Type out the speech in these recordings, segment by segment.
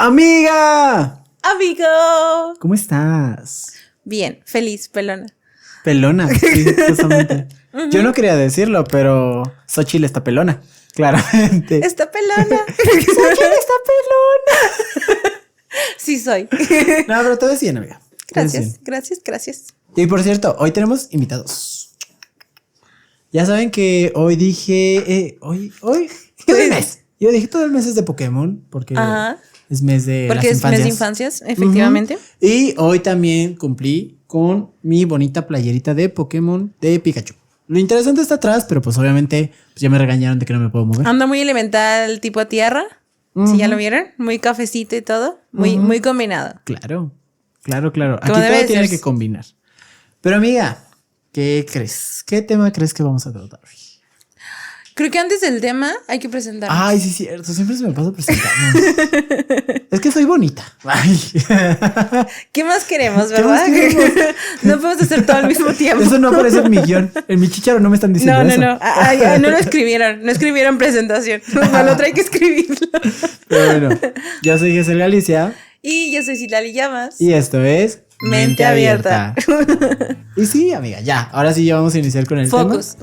¡Amiga! ¡Amigo! ¿Cómo estás? Bien, feliz, pelona. Pelona, sí, justamente. Yo no quería decirlo, pero Xochitl está pelona, claramente. ¡Está pelona! ¡Xochitl está pelona! Sí soy. No, pero todo es bien, amiga. Todo es bien. Gracias. Y por cierto, hoy tenemos invitados. Ya saben que hoy dije... todo el mes. Yo dije todo el mes es de Pokémon, porque es mes de porque las es mes de infancias, efectivamente. Y hoy también cumplí con mi bonita playerita de Pokémon de Pikachu. Lo interesante está atrás, pero pues obviamente pues ya me regañaron de que no me puedo mover. Anda muy elemental tipo a tierra. Si ya lo vieron, muy cafecito y todo, muy combinado. Claro. Aquí Como debe todo tiene ser. que combinar. Pero amiga, ¿qué crees? ¿Qué tema crees que vamos a tratar hoy? Creo que antes del tema hay que presentarnos. Ay, sí, cierto. Siempre se me pasa presentarnos. Es que soy bonita. Ay. ¿Qué más queremos, ¿Qué más verdad? queremos? No podemos hacer todo al mismo tiempo. Eso no aparece en mi guión. En mi chicharo no me están diciendo eso. No. No lo escribieron. No escribieron presentación. Para lo otro hay que escribirlo. Pero bueno, yo soy Jesús Galicia. Y yo soy Citlali Llamas. Y esto es Mente Abierta. Y sí, amiga, ya. Ahora sí ya vamos a iniciar con el Focus.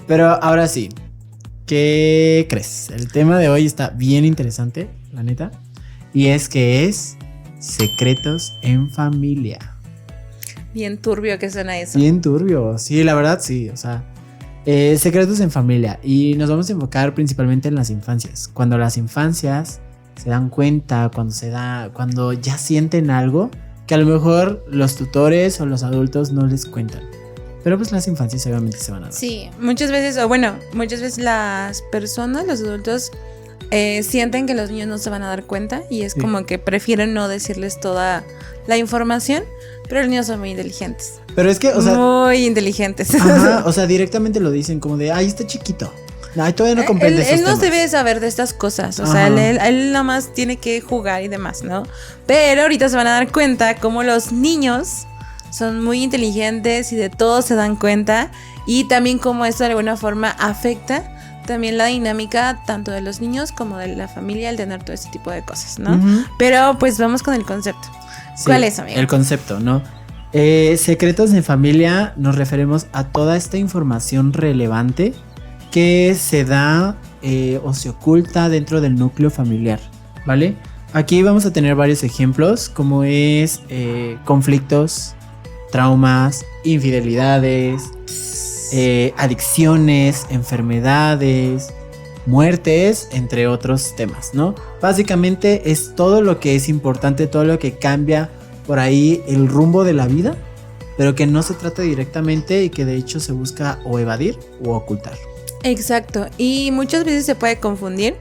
Pero ahora sí, ¿qué crees? El tema de hoy está bien interesante, la neta. Y es que es secretos en familia. Bien turbio que suena eso. Bien turbio, sí, la verdad sí, o sea, secretos en familia. Y nos vamos a enfocar principalmente en las infancias. Cuando las infancias se dan cuenta, cuando ya sienten algo que a lo mejor los tutores o los adultos no les cuentan. Pero pues las infancias obviamente se van a dar. Sí, muchas veces las personas, los adultos, sienten que los niños no se van a dar cuenta y es como que prefieren no decirles toda la información, pero los niños son muy inteligentes. Pero es que, o sea... Muy inteligentes. Ajá, o sea, directamente lo dicen como de, ay, está chiquito. Ay, todavía no comprende esos Él no temas. debe saber de estas cosas, o sea, él nada más tiene que jugar y demás, ¿no? Pero ahorita se van a dar cuenta cómo los niños son muy inteligentes y de todo se dan cuenta y también cómo esto de alguna forma afecta también la dinámica tanto de los niños como de la familia al tener todo este tipo de cosas, ¿no? Pero pues vamos con el concepto. Sí, ¿Cuál es, amigo? El concepto, ¿no? Secretos de familia nos referimos a toda esta información relevante que se da o se oculta dentro del núcleo familiar, ¿vale? Aquí vamos a tener varios ejemplos como es conflictos, traumas, infidelidades, adicciones, enfermedades, muertes, entre otros temas, ¿no? Básicamente es todo lo que es importante, todo lo que cambia por ahí el rumbo de la vida, pero que no se trata directamente y que de hecho se busca o evadir o ocultar. Exacto, y muchas veces se puede confundir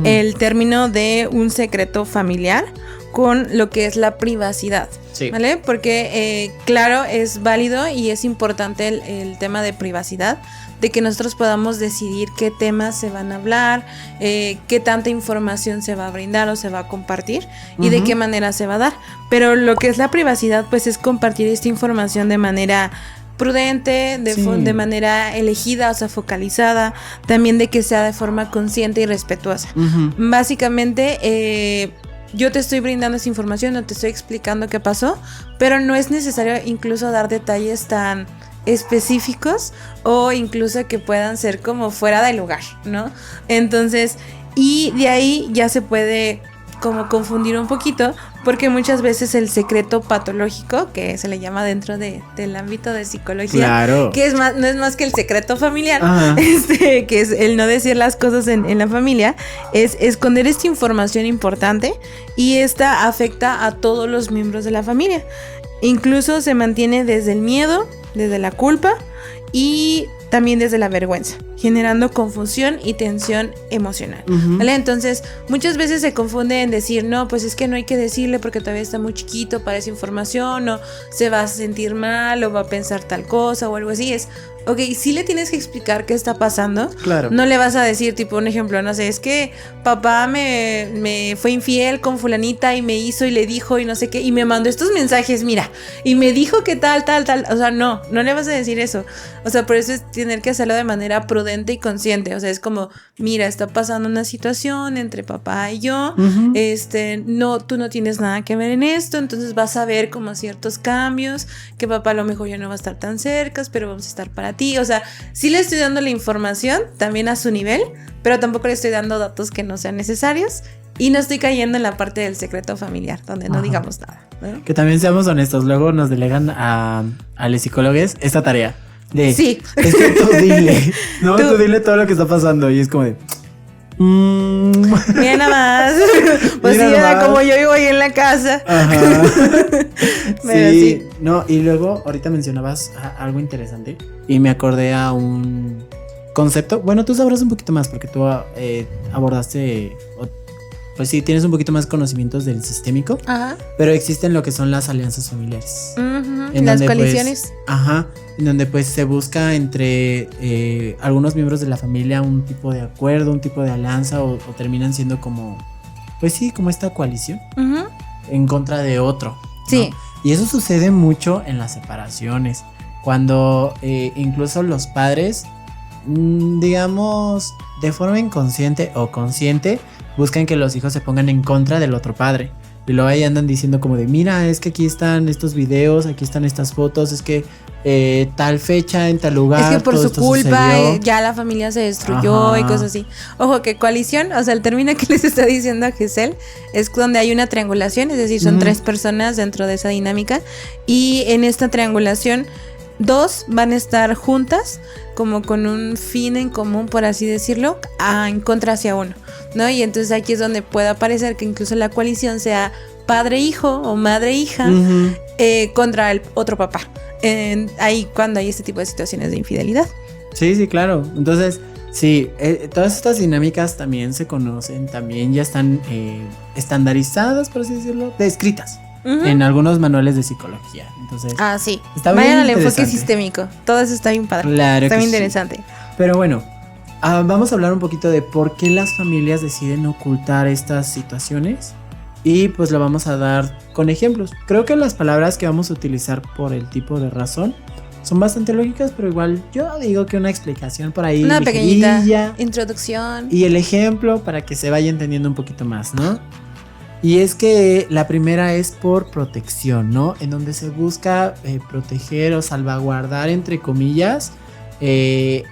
el término de un secreto familiar con lo que es la privacidad, sí. ¿Vale? Porque claro, es válido y es importante el tema de privacidad, de que nosotros podamos decidir qué temas se van a hablar, qué tanta información se va a brindar o se va a compartir y de qué manera se va a dar. Pero lo que es la privacidad, pues es compartir esta información de manera prudente, de manera elegida, o sea, focalizada, también de que sea de forma consciente y respetuosa. Básicamente, yo te estoy brindando esa información, no te estoy explicando qué pasó, pero no es necesario incluso dar detalles tan específicos o incluso que puedan ser como fuera de lugar, ¿no? Entonces, y de ahí ya se puede como confundir un poquito, porque muchas veces el secreto patológico, que se le llama dentro del ámbito de psicología, claro, que no es más que el secreto familiar, que es el no decir las cosas en la familia, es esconder esta información importante y esta afecta a todos los miembros de la familia. Incluso se mantiene desde el miedo, desde la culpa y también desde la vergüenza, generando confusión y tensión emocional, ¿vale? Entonces, muchas veces se confunde en decir, no, pues es que no hay que decirle porque todavía está muy chiquito para esa información, o se va a sentir mal, o va a pensar tal cosa, o algo así. Es, ok, sí le tienes que explicar qué está pasando. Claro. No le vas a decir, tipo, un ejemplo, no sé, es que papá me fue infiel con fulanita y me hizo y le dijo y no sé qué, y me mandó estos mensajes, mira, y me dijo que tal. O sea, no le vas a decir eso. O sea, por eso tener que hacerlo de manera prudente y consciente. O sea, es como, mira, está pasando una situación entre papá y yo, no, tú no tienes nada que ver en esto, entonces vas a ver como ciertos cambios, que papá a lo mejor ya no va a estar tan cerca, pero vamos a estar para ti. O sea, sí le estoy dando la información también a su nivel, pero tampoco le estoy dando datos que no sean necesarios. Y no estoy cayendo en la parte del secreto familiar, donde no digamos nada, ¿no? Que también seamos honestos, luego nos delegan a los psicólogos esta tarea de... Sí. Es que tú dile, ¿no? Tú dile todo lo que está pasando y es como de... Mira nada más. Pues sí, era como yo vivo ahí en la casa. Ajá. Sí, no, y luego ahorita mencionabas algo interesante y me acordé a un concepto. Bueno, tú sabrás un poquito más porque tú abordaste... Pues sí, tienes un poquito más conocimientos del sistémico. Ajá. Pero existen lo que son las alianzas familiares. Las coaliciones. Pues, en donde pues se busca entre algunos miembros de la familia un tipo de acuerdo, un tipo de alianza o terminan siendo como, pues sí, como esta coalición en contra de otro, ¿no? Sí. Y eso sucede mucho en las separaciones, cuando incluso los padres, digamos, de forma inconsciente o consciente, buscan que los hijos se pongan en contra del otro padre. Y luego ahí andan diciendo como de, mira, es que aquí están estos videos, aquí están estas fotos, es que tal fecha en tal lugar. Es que por todo su esto culpa sucedió. ya la familia se destruyó. Ajá. Y cosas así. Ojo, que coalición, o sea, el término que les está diciendo a Giselle es donde hay una triangulación, es decir, son tres personas dentro de esa dinámica. Y en esta triangulación, dos van a estar juntas, como con un fin en común, por así decirlo, en contra hacia uno, ¿no? Y entonces aquí es donde puede aparecer que incluso la coalición sea padre-hijo o madre-hija contra el otro papá. Ahí cuando hay este tipo de situaciones de infidelidad. Sí, claro. Entonces, sí, todas estas dinámicas también se conocen, también ya están estandarizadas, por así decirlo, descritas en algunos manuales de psicología. Entonces, sí. Está Vayan al bien enfoque sistémico. Todo eso está bien padre. Claro, está bien sí. interesante. Pero bueno, vamos a hablar un poquito de por qué las familias deciden ocultar estas situaciones. Y pues lo vamos a dar con ejemplos. Creo que las palabras que vamos a utilizar por el tipo de razón son bastante lógicas, pero igual yo digo que una explicación por ahí. Una pequeñita introducción. Y el ejemplo para que se vaya entendiendo un poquito más, ¿no? Y es que la primera es por protección, ¿no? En donde se busca proteger o salvaguardar, entre comillas,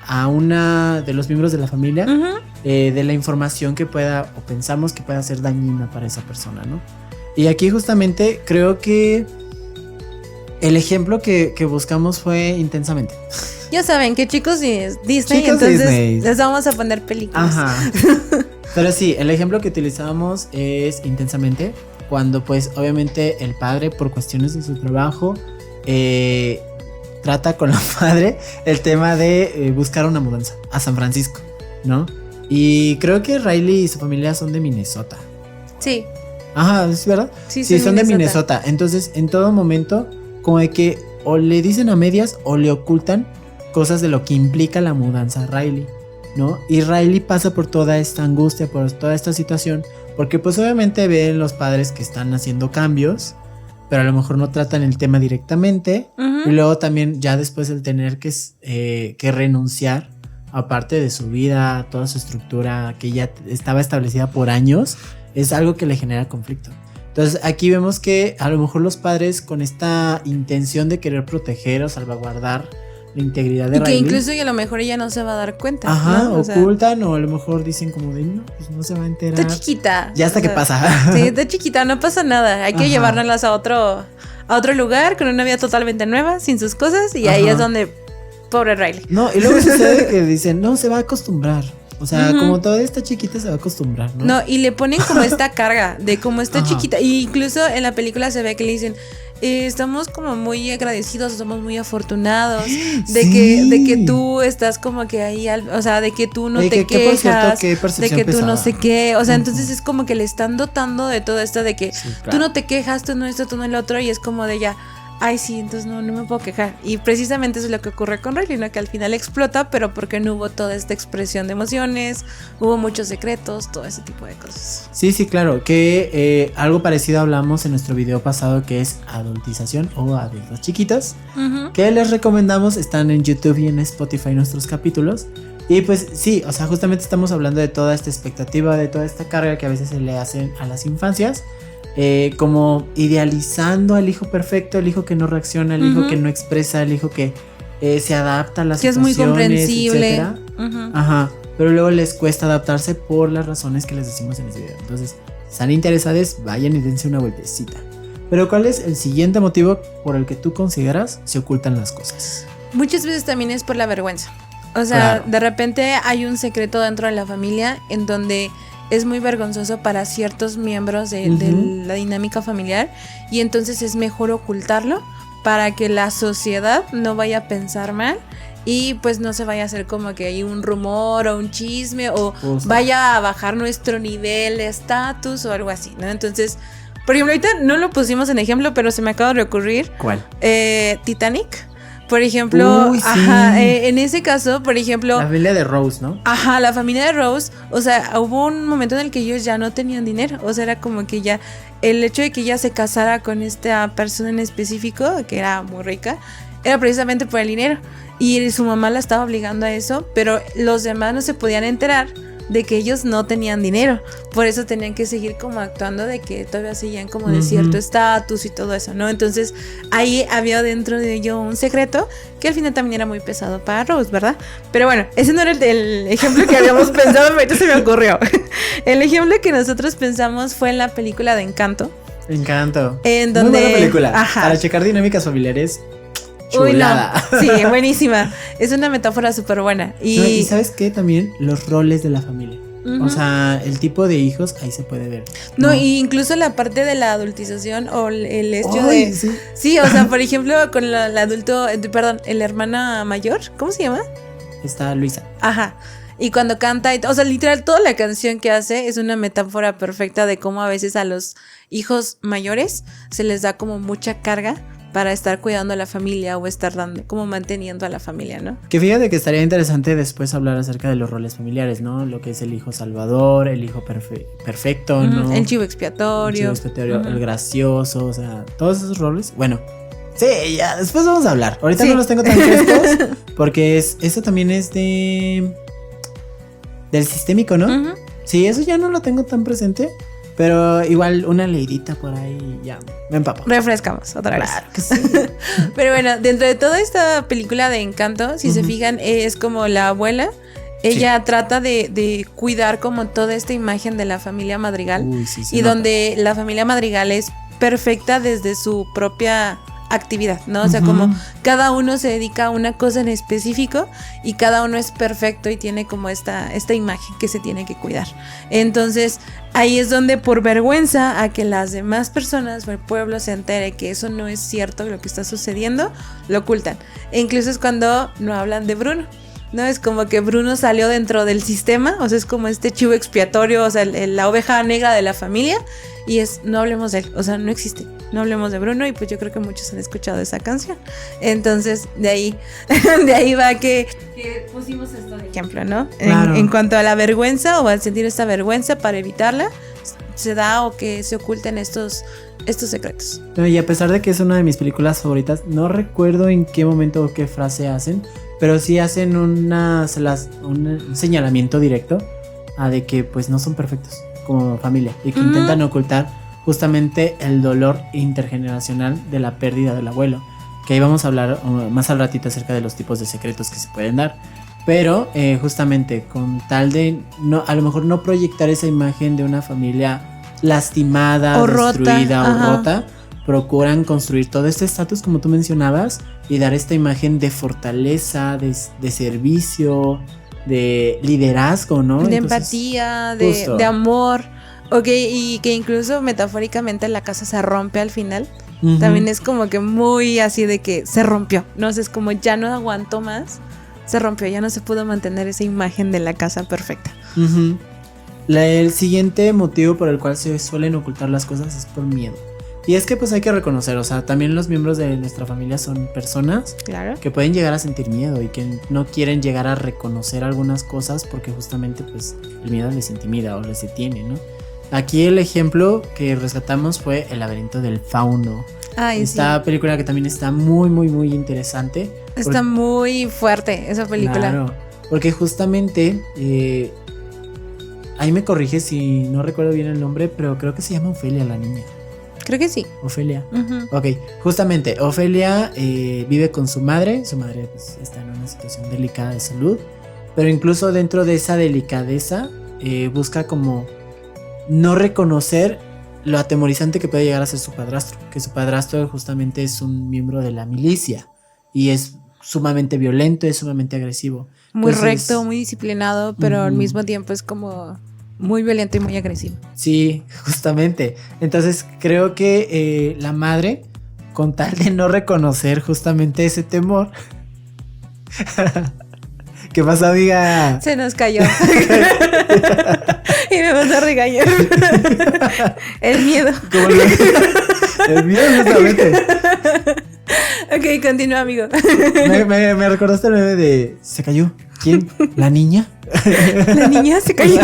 a una de los miembros de la familia de la información que pueda o pensamos que pueda ser dañina para esa persona, ¿no? Y aquí justamente creo que el ejemplo que buscamos fue Intensamente. Ya saben que chicos Disney, entonces Disney. Les vamos a poner películas. Ajá. Pero sí, el ejemplo que utilizábamos es Intensamente, cuando pues obviamente el padre por cuestiones de su trabajo trata con la madre el tema de buscar una mudanza a San Francisco, ¿no? Y creo que Riley y su familia son de Minnesota. Sí. Ajá, ¿es verdad? Sí, son de Minnesota. Entonces, en todo momento, como de que o le dicen a medias o le ocultan cosas de lo que implica la mudanza a Riley, ¿no? Y Riley pasa por toda esta angustia, por toda esta situación, porque pues obviamente ven los padres que están haciendo cambios, pero a lo mejor no tratan el tema directamente. Y luego también ya después el tener que renunciar a parte de su vida, toda su estructura que ya estaba establecida por años, es algo que le genera conflicto. Entonces aquí vemos que a lo mejor los padres con esta intención de querer proteger o salvaguardar la integridad de Riley, que incluso y a lo mejor ella no se va a dar cuenta. Ajá, ¿no? Ocultan o a lo mejor dicen como de no, pues no se va a enterar. Está chiquita. Ya hasta que pasa. Sí, está chiquita, no pasa nada. Hay que llevárnoslas a otro lugar con una vida totalmente nueva, sin sus cosas, y ahí es donde pobre Riley. No, y luego sucede que dicen, no, se va a acostumbrar. O sea, como toda esta chiquita se va a acostumbrar, ¿no? No, y le ponen como esta carga de como esta chiquita. Y incluso en la película se ve que le dicen, estamos como muy agradecidos, somos muy afortunados de que tú estás como que ahí, o sea, de que tú no te quejas, de que tú no sé qué. O sea, entonces es como que le están dotando de todo esto de que tú no te quejas, tú no esto, tú no el otro. Y es como de ya, ay, sí, entonces no me puedo quejar. Y precisamente eso es lo que ocurre con Riley, ¿no? Que al final explota, pero porque no hubo toda esta expresión de emociones, hubo muchos secretos, todo ese tipo de cosas. Sí, claro, que algo parecido hablamos en nuestro video pasado, que es adultización o adultos chiquitos, que les recomendamos, están en YouTube y en Spotify nuestros capítulos. Y pues sí, o sea, justamente estamos hablando de toda esta expectativa, de toda esta carga que a veces se le hacen a las infancias. Como idealizando al hijo perfecto, el hijo que no reacciona, el hijo que no expresa, el hijo que se adapta a las situaciones, que es muy comprensible, Ajá, pero luego les cuesta adaptarse por las razones que les decimos en este video. Entonces, si están interesados, vayan y dense una vueltecita. Pero ¿cuál es el siguiente motivo por el que tú consideras se ocultan las cosas? Muchas veces también es por la vergüenza. O sea, claro, de repente hay un secreto dentro de la familia en donde es muy vergonzoso para ciertos miembros de la dinámica familiar, y entonces es mejor ocultarlo para que la sociedad no vaya a pensar mal y pues no se vaya a hacer como que hay un rumor o un chisme o vaya a bajar nuestro nivel de estatus o algo así, ¿no? Entonces, por ejemplo, ahorita no lo pusimos en ejemplo, pero se me acaba de ocurrir. ¿Cuál? Titanic. Por ejemplo, sí. En ese caso, por ejemplo... La familia de Rose, ¿no? Ajá, la familia de Rose, o sea, hubo un momento en el que ellos ya no tenían dinero, o sea, era como que ya, el hecho de que ella se casara con esta persona en específico, que era muy rica, era precisamente por el dinero, y su mamá la estaba obligando a eso, pero los demás no se podían enterar de que ellos no tenían dinero, por eso tenían que seguir como actuando de que todavía seguían como de cierto estatus y todo eso, ¿no? Entonces ahí había dentro de ello un secreto que al final también era muy pesado para Rose, ¿verdad? Pero bueno, ese no era el ejemplo que habíamos pensado, pero ahorita se me ocurrió. El ejemplo que nosotros pensamos fue en la película de Encanto. Encanto. En donde... Muy buena película. Ajá. Para checar dinámicas familiares. Chulada. Uy, no. Sí, buenísima. Es una metáfora súper buena. Y ¿sabes qué? También los roles de la familia. O sea, el tipo de hijos ahí se puede ver. No, y incluso la parte de la adultización o el hecho de... Sí. Sí, o sea, por ejemplo, con el adulto, perdón, la hermana mayor, ¿cómo se llama? Está Luisa. Ajá. Y cuando canta, o sea, literal, toda la canción que hace es una metáfora perfecta de cómo a veces a los hijos mayores se les da como mucha carga para estar cuidando a la familia o estar dando, como manteniendo a la familia, ¿no? Que fíjate que estaría interesante después hablar acerca de los roles familiares, ¿no? Lo que es el hijo salvador, el hijo perfecto, ¿no? El chivo expiatorio. El gracioso, o sea, todos esos roles. Bueno, sí, ya, después vamos a hablar. Ahorita no los tengo tan frescos porque eso también es del sistémico, ¿no? Sí, eso ya no lo tengo tan presente. Pero igual una leidita por ahí ya me empapo. Refrescamos otra vez. Claro que sí. Pero bueno, dentro de toda esta película de Encanto, si se fijan, es como la abuela. Ella trata de cuidar como toda esta imagen de la familia Madrigal. Y donde la familia Madrigal es perfecta desde su propia actividad, ¿no? O sea, como cada uno se dedica a una cosa en específico y cada uno es perfecto y tiene como esta imagen que se tiene que cuidar. Entonces, ahí es donde por vergüenza a que las demás personas o el pueblo se entere que eso no es cierto lo que está sucediendo, lo ocultan. E incluso es cuando no hablan de Bruno, ¿no? Es como que Bruno salió dentro del sistema, o sea, es como este chivo expiatorio, o sea, la oveja negra de la familia, y no hablemos de él, o sea, no existe, no hablemos de Bruno, y pues yo creo que muchos han escuchado esa canción. Entonces, de ahí va que pusimos esto de ejemplo, ¿no? Claro. En cuanto a la vergüenza o al sentir esta vergüenza para evitarla, se da o que se oculten estos secretos. No, y a pesar de que es una de mis películas favoritas, no recuerdo en qué momento o qué frase hacen, pero sí hacen un señalamiento directo a de que pues no son perfectos como familia y que intentan ocultar justamente el dolor intergeneracional de la pérdida del abuelo, que ahí vamos a hablar más al ratito acerca de los tipos de secretos que se pueden dar, pero justamente con tal de no, a lo mejor no proyectar esa imagen de una familia lastimada o destruida o rota, procuran construir todo este estatus como tú mencionabas y dar esta imagen de fortaleza, de servicio, de liderazgo, ¿no? De empatía, de amor. Ok, y que incluso metafóricamente la casa se rompe al final. También es como que muy así de que se rompió, ¿no? O sea, es como ya no aguantó más, se rompió, ya no se pudo mantener esa imagen de la casa perfecta. El siguiente motivo por el cual se suelen ocultar las cosas es por miedo. Y es que pues hay que reconocer, o sea, también los miembros de nuestra familia son personas Claro. que pueden llegar a sentir miedo y que no quieren llegar a reconocer algunas cosas porque justamente pues el miedo les intimida o les detiene, ¿no? Aquí el ejemplo que rescatamos fue El laberinto del fauno. Ay, Esta película que también está muy, muy, muy interesante. Está muy fuerte esa película. Claro, porque justamente, ahí me corrige si no recuerdo bien el nombre, pero creo que se llama Ofelia la niña. Creo que sí. Ofelia. Ujú. Ok, justamente, Ofelia vive con su madre pues, está en una situación delicada de salud, pero incluso dentro de esa delicadeza busca como no reconocer lo atemorizante que puede llegar a ser su padrastro, que su padrastro justamente es un miembro de la milicia y es sumamente violento, es sumamente agresivo. Muy Entonces, recto, muy disciplinado, pero al ujú. mismo tiempo es como muy violento y muy agresivo. Sí, justamente. Entonces creo que la madre, con tal de no reconocer justamente ese temor. ¿Qué pasa, amiga? Se nos cayó. Y me vas a regañar. El miedo. El miedo, justamente. Ok, continúa, amigo. Me recordaste el meme de ¿se cayó? ¿Quién? ¿La niña? La niña se cayó.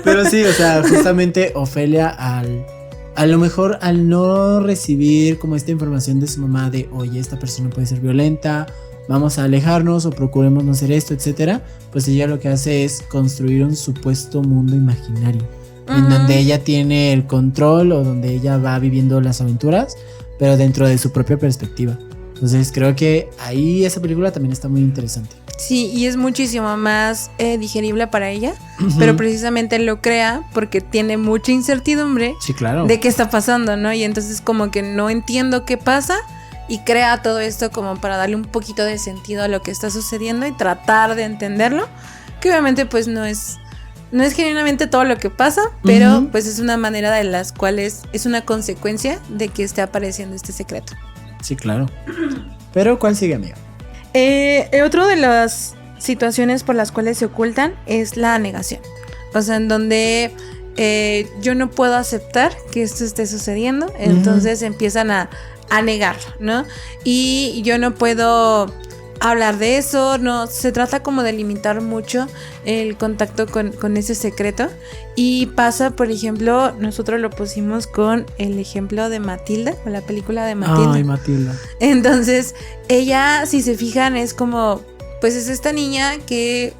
Pero sí, o sea, justamente Ofelia a lo mejor al no recibir como esta información de su mamá de oye, esta persona puede ser violenta, vamos a alejarnos o procuremos no hacer esto, etcétera, pues ella lo que hace es construir un supuesto mundo imaginario en donde ella tiene el control o donde ella va viviendo las aventuras, pero dentro de su propia perspectiva. Entonces creo que ahí esa película también está muy interesante. Sí, y es muchísimo más digerible para ella, pero precisamente lo crea porque tiene mucha incertidumbre Sí, claro. de qué está pasando, ¿no? Y entonces como que no entiendo qué pasa y crea todo esto como para darle un poquito de sentido a lo que está sucediendo y tratar de entenderlo, que obviamente pues no es genuinamente todo lo que pasa, pero pues es una manera de las cuales es una consecuencia de que esté apareciendo este secreto. Sí, claro. Pero ¿cuál sigue, amiga? Otro de las situaciones por las cuales se ocultan es la negación. O sea, en donde yo no puedo aceptar que esto esté sucediendo, entonces empiezan a negarlo, ¿no? Y yo no puedo hablar de eso, no, se trata como de limitar mucho el contacto con ese secreto. Y pasa, por ejemplo, nosotros lo pusimos con el ejemplo de Matilda, con la película de Matilda. Ay, Matilda. Entonces, ella, si se fijan, es como, pues es esta niña que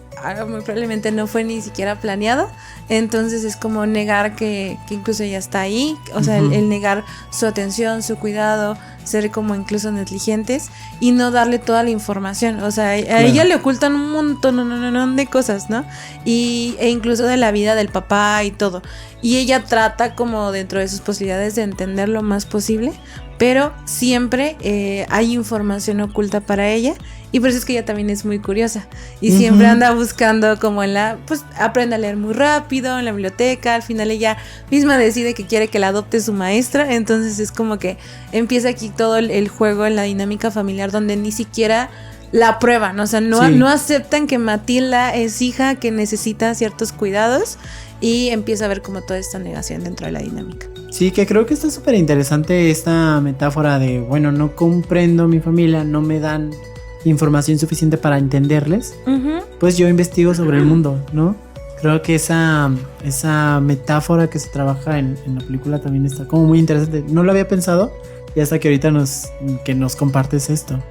muy probablemente no fue ni siquiera planeada. Entonces es como negar que incluso ella está ahí. O sea, el negar su atención, su cuidado, ser como incluso negligentes y no darle toda la información. O sea, a ella le ocultan un montón de cosas, ¿no? E incluso de la vida del papá y todo. Y ella trata como dentro de sus posibilidades de entender lo más posible, pero siempre hay información oculta para ella. Y por eso es que ella también es muy curiosa. Y siempre anda buscando como pues aprende a leer muy rápido en la biblioteca. Al final ella misma decide que quiere que la adopte su maestra. Entonces es como que empieza aquí todo el juego en la dinámica familiar donde ni siquiera la aprueban. O sea, no aceptan que Matilda es hija, que necesita ciertos cuidados. Y empieza a ver como toda esta negación dentro de la dinámica. Sí, que creo que está súper interesante esta metáfora de, bueno, no comprendo mi familia, no me dan información suficiente para entenderles, pues yo investigo sobre el mundo, ¿no? Creo que esa metáfora que se trabaja en la película también está como muy interesante. No lo había pensado y hasta que ahorita nos compartes esto.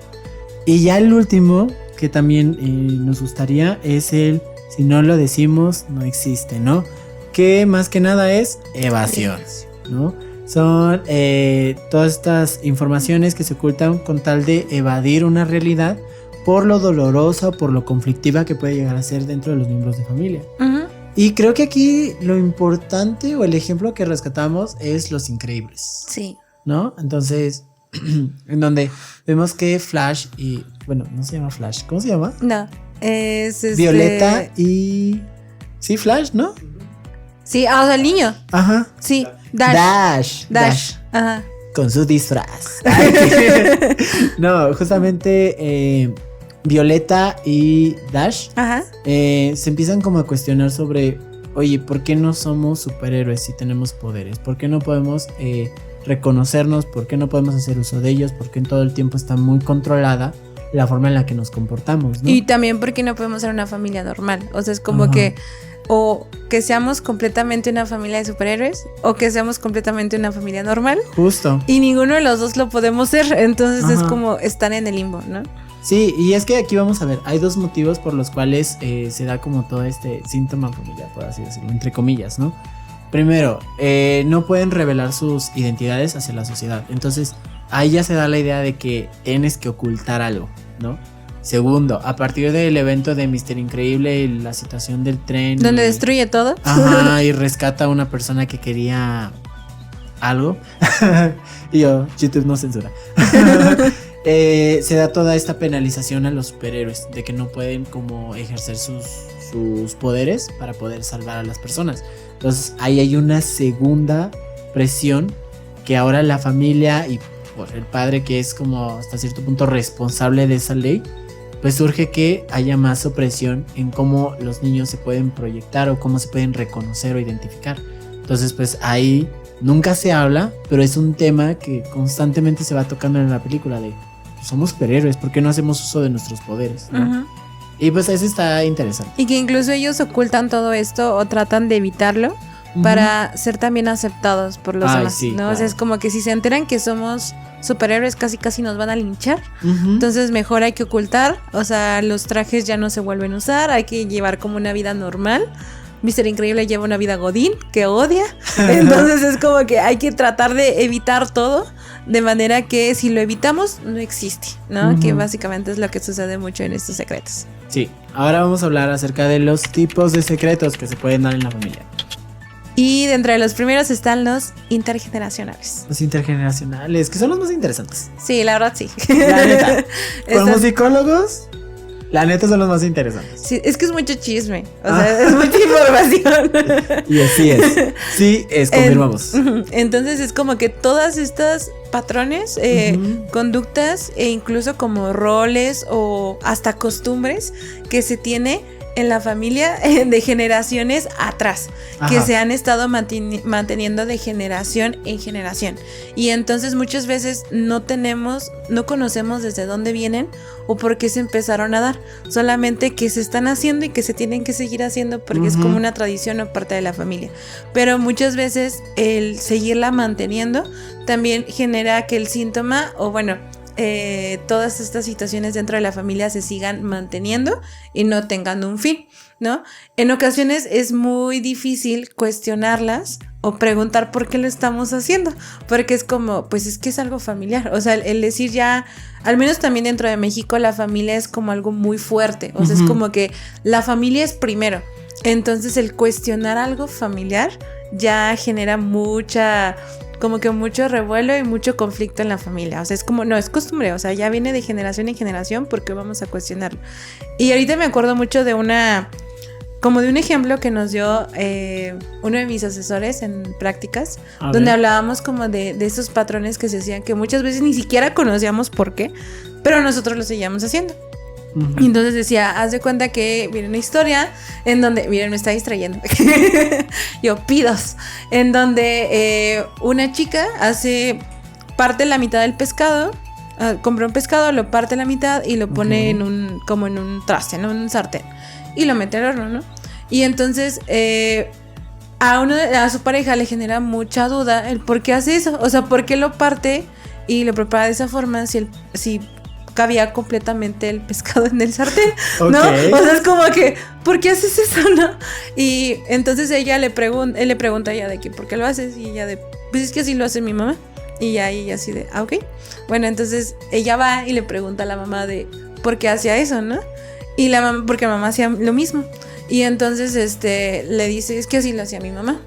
Y ya el último que también nos gustaría es si no lo decimos, no existe, ¿no? Que más que nada es evasión, ¿no? Son todas estas informaciones que se ocultan con tal de evadir una realidad por lo dolorosa o por lo conflictiva que puede llegar a ser dentro de los miembros de familia. Y creo que aquí lo importante o el ejemplo que rescatamos es Los Increíbles. Sí. ¿No? Entonces, en donde vemos que Flash y... Bueno, no se llama Flash. ¿Cómo se llama? No, es Violeta y... Sí, Flash, ¿no? Sí, o sea, el niño. Ajá. Sí, Dash. Ajá. Con su disfraz. No, justamente Violeta y Dash Ajá. se empiezan como a cuestionar sobre oye, ¿por qué no somos superhéroes si tenemos poderes? ¿Por qué no podemos reconocernos? ¿Por qué no podemos hacer uso de ellos? Porque en todo el tiempo está muy controlada la forma en la que nos comportamos, ¿no? Y también porque no podemos ser una familia normal. O sea, es como que o que seamos completamente una familia de superhéroes o que seamos completamente una familia normal. Justo. Y ninguno de los dos lo podemos ser. Entonces es como están en el limbo, ¿no? Sí, y es que aquí vamos a ver, hay dos motivos por los cuales se da como todo este síntoma familiar, por así decirlo, entre comillas, ¿no? Primero, no pueden revelar sus identidades hacia la sociedad. Entonces, ahí ya se da la idea de que tienes que ocultar algo, ¿no? Segundo, a partir del evento de Mr. Increíble y la situación del tren. Donde destruye todo. Ajá, y rescata a una persona que quería algo. Y yo, YouTube no censura. Se da toda esta penalización a los superhéroes de que no pueden como ejercer sus poderes para poder salvar a las personas. Entonces ahí hay una segunda presión que ahora la familia y por el padre, que es como hasta cierto punto responsable de esa ley, pues surge que haya más opresión en cómo los niños se pueden proyectar o cómo se pueden reconocer o identificar. Entonces pues ahí nunca se habla, pero es un tema que constantemente se va tocando en la película de somos superhéroes, ¿por qué no hacemos uso de nuestros poderes? ¿No? Y pues eso está interesante. Y que incluso ellos ocultan todo esto o tratan de evitarlo para ser también aceptados por los demás, sí, ¿no? claro. O sea, es como que si se enteran que somos superhéroes casi nos van a linchar. Entonces mejor hay que ocultar, o sea, los trajes ya no se vuelven a usar, hay que llevar como una vida normal. Mr. Increíble lleva una vida godín que odia. Entonces es como que hay que tratar de evitar todo de manera que si lo evitamos no existe, ¿no? Que básicamente es lo que sucede mucho en estos secretos. Sí, ahora vamos a hablar acerca de los tipos de secretos que se pueden dar en la familia. Y dentro de los primeros están los intergeneracionales. Los intergeneracionales, que son los más interesantes. Sí, la verdad sí. La neta. Como psicólogos, la neta son los más interesantes. Sí, es que es mucho chisme. O sea, es mucha información. Y así es. Sí, confirmamos. Entonces es como que todas estas patrones, conductas e incluso como roles o hasta costumbres que se tiene en la familia de generaciones atrás, que se han estado manteniendo de generación en generación. Y entonces muchas veces no conocemos desde dónde vienen o por qué se empezaron a dar, solamente que se están haciendo y que se tienen que seguir haciendo porque es como una tradición o parte de la familia. Pero muchas veces el seguirla manteniendo también genera que el síntoma o bueno, todas estas situaciones dentro de la familia se sigan manteniendo y no tengan un fin, ¿no? En ocasiones es muy difícil cuestionarlas o preguntar por qué lo estamos haciendo, porque es como, pues es que es algo familiar, o sea, el decir ya, al menos también dentro de México la familia es como algo muy fuerte, o sea, es como que la familia es primero, entonces el cuestionar algo familiar ya genera como que mucho revuelo y mucho conflicto en la familia. O sea, es como, no, es costumbre, o sea, ya viene de generación en generación, ¿por qué vamos a cuestionarlo? Y ahorita me acuerdo mucho de un ejemplo que nos dio uno de mis asesores en prácticas, donde hablábamos como de esos patrones que se hacían, que muchas veces ni siquiera conocíamos por qué, pero nosotros lo seguíamos haciendo. Y entonces decía, haz de cuenta que viene una historia en donde, miren, me está distrayendo. Yo pidos. En donde una chica parte la mitad del pescado, compra un pescado, lo parte la mitad y lo pone en un traste, ¿no? En un sartén. Y lo mete al horno, ¿no? Y entonces a su pareja le genera mucha duda el por qué hace eso. O sea, por qué lo parte y lo prepara de esa forma si cabía completamente el pescado en el sartén, ¿no? O sea, es como que, ¿por qué haces eso, no? Y entonces él le pregunta a ella de que, ¿por qué lo haces? Y ella de, pues es que así lo hace mi mamá. Y ahí así de, ok. Bueno, entonces ella va y le pregunta a la mamá de, ¿por qué hacía eso, no? Y la mamá, porque mamá hacía lo mismo. Y entonces le dice, es que así lo hacía mi mamá.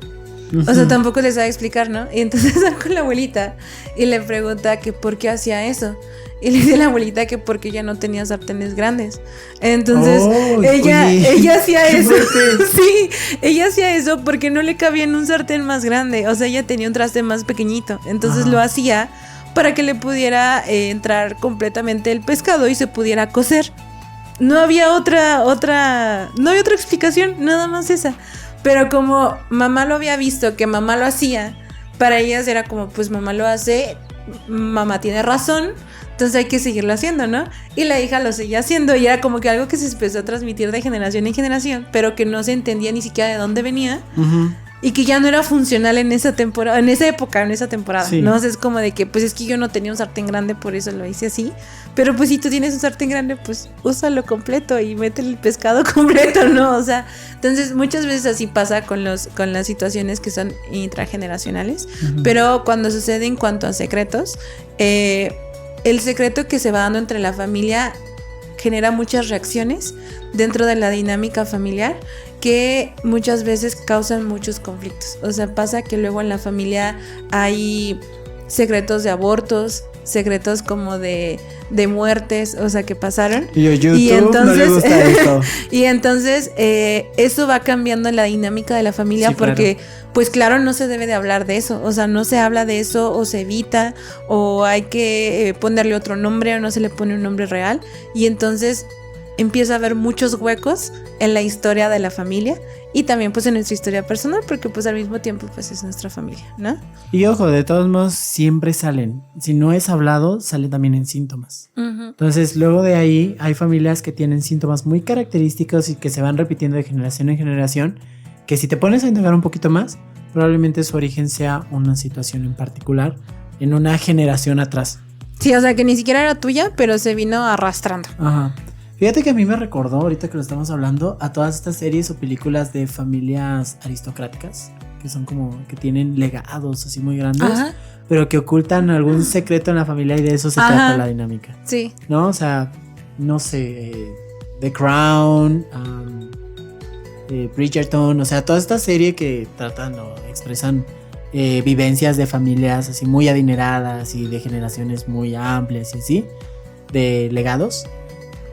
O sea, tampoco les sabe explicar, ¿no? Y entonces va con la abuelita y le pregunta que por qué hacía eso. Y le dice a la abuelita que porque ella no tenía sartenes grandes. Entonces ella hacía eso. Sí, ella hacía eso porque no le cabía en un sartén más grande. O sea, ella tenía un traste más pequeñito. Entonces lo hacía para que le pudiera entrar completamente el pescado y se pudiera cocer. No había otra explicación, nada más esa. Pero como mamá lo había visto, que mamá lo hacía, para ellas era como, pues mamá lo hace, mamá tiene razón, entonces hay que seguirlo haciendo, ¿no? Y la hija lo seguía haciendo y era como que algo que se empezó a transmitir de generación en generación, pero que no se entendía ni siquiera de dónde venía. Y que ya no era funcional en esa temporada, en esa época, en esa temporada, sí. ¿No? O sea, es como de que, pues es que yo no tenía un sartén grande, por eso lo hice así. Pero pues si tú tienes un sartén grande, pues úsalo completo y métele el pescado completo, ¿no? O sea, entonces muchas veces así pasa con las situaciones que son intrageneracionales. Pero cuando sucede en cuanto a secretos, el secreto que se va dando entre la familia genera muchas reacciones dentro de la dinámica familiar que muchas veces causan muchos conflictos. O sea, pasa que luego en la familia hay secretos de abortos, secretos como de muertes, o sea, que pasaron. Y a YouTube entonces, no le gusta esto. Y entonces eso va cambiando la dinámica de la familia, sí, porque claro. Pues claro, no se debe de hablar de eso, o sea, no se habla de eso o se evita o hay que ponerle otro nombre o no se le pone un nombre real y entonces empieza a haber muchos huecos en la historia de la familia y también pues en nuestra historia personal porque pues al mismo tiempo pues es nuestra familia, ¿no? Y ojo, de todos modos siempre salen, si no es hablado sale también en síntomas. Entonces luego de ahí hay familias que tienen síntomas muy característicos y que se van repitiendo de generación en generación, que si te pones a indagar un poquito más, probablemente su origen sea una situación en particular en una generación atrás. Sí, o sea que ni siquiera era tuya, pero se vino arrastrando. Ajá. Fíjate que a mí me recordó, ahorita que lo estamos hablando, a todas estas series o películas de familias aristocráticas, que son como que tienen legados así muy grandes, ajá, pero que ocultan algún secreto en la familia y de eso se trata la dinámica. Sí. ¿No? O sea, no sé, The Crown, Bridgerton, o sea, toda esta serie que tratan o expresan vivencias de familias así muy adineradas y de generaciones muy amplias y así, de legados.